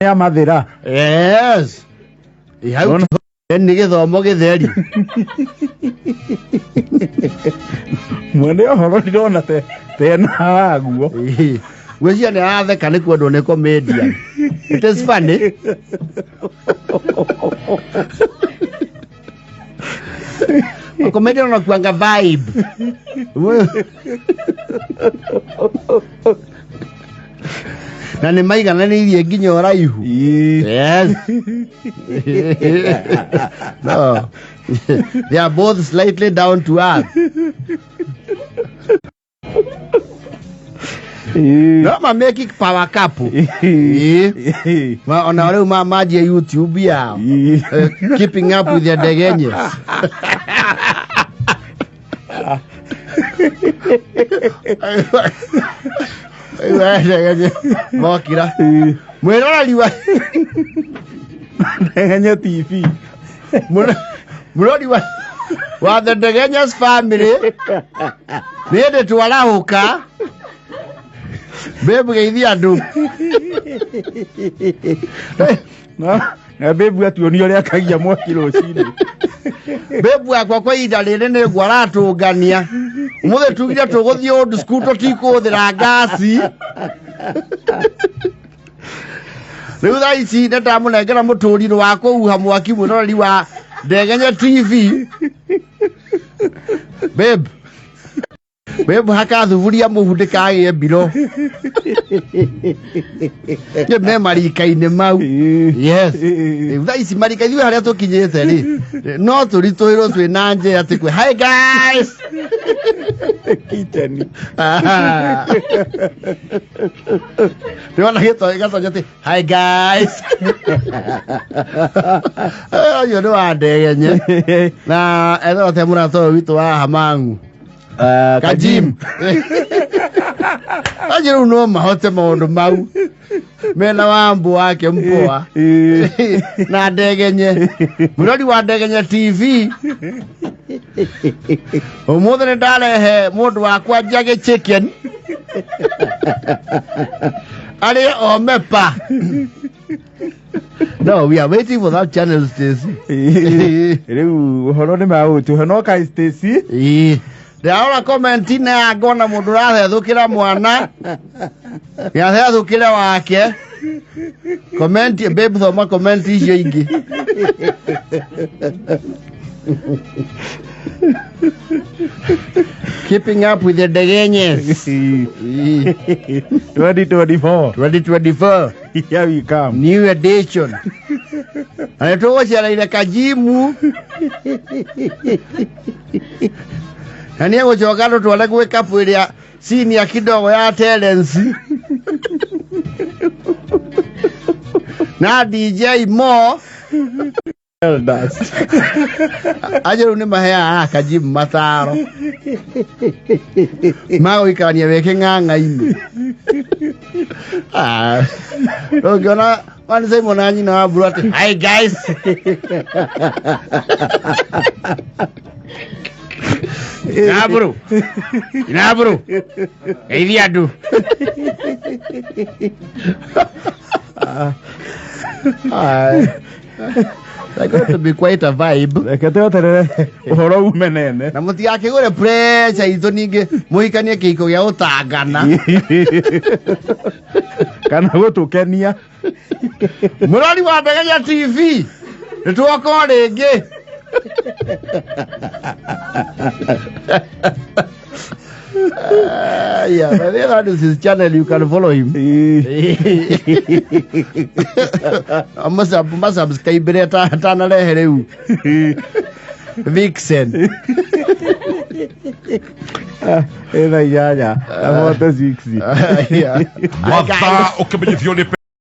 ya mathira. Yes. Ihau ni githomo githeri. Mwene ohoro ndirona te na waguo. Wecia ni atheka ni kwendo ni comedian. It is funny. Comedian unakuanga vibe. Na ni maigana ni irie nginya oraihu. Yes. No. They are both slightly down to earth. No, ma make power couple. Ma ona leo maji ya YouTube ya. Keeping up with the Ndegenye. Mokira. Mwera liwa. Ndegenye TV. Mwera wa the Ndegenye's family. Nende twarahuka. Bebu geithia andu. Na bebu atuoni uria akagia mwaki rucini. Bebu akwa kwa ihinda riri ni gwaratungania. Muthe tugire tuguthie old school tutikuthira gasi. Riu thaa ici ndamunengera muturiro wa kuhuha mwaki mwiroreri wa Ndegenye TV. Bebu haka thuburia muhundika agie mbiro. Ye me marika-ini mau. Yes. Thaa ici marika ithuĩ haria tukinyite ri no turituirwo twi na nje ati kwe hi guys. Kitchen. Ndiona gatonya ati hi guys. Yo ndo wa Ndegenye. Na etho te murato witu wa hamangu. Kajim. Ajiru no mahote maundu mau. Mena wambu wake mpoa. Na Ndegenye. Murori wa Ndegenye TV. Umuthe ndarehe mundu wakwa Jage Chicken. Ali omepa. No, we are waiting for that channel, Stacy. Riu horo ni mau tuhonoka Stacy. Ndaona comment na ngona mundu rathethukira mwana. Ya thethukira wake. Comment babe thoma comment icio ingi. Keeping up with the Ndegenyes. 2024. Here we come. New edition. Anatoa ile kajimu. Ani yango chokano tuwale kuweka pwede senior kidogo ya talents. Na DJ Mo Elders. Ajeru ni mahea kajimu mataro. Mago ikania weke nganga ime. Ukiona wani say monanyi na waburu ati hi guys. Inaburu. Hivi adu. Like going to be quite a vibe. Kateo tere uhoro umenene. Na muti yake gore pressure ito ninge muhikanie kiko ya utagana. Kana gutukenia. Murori wa Ndegenye TV. Nituoko ringi. Yeah, but that is his channel. You can follow him. I must subscribe to channel. Vixen. Ela ya. I want the 60. Mwaka, o que me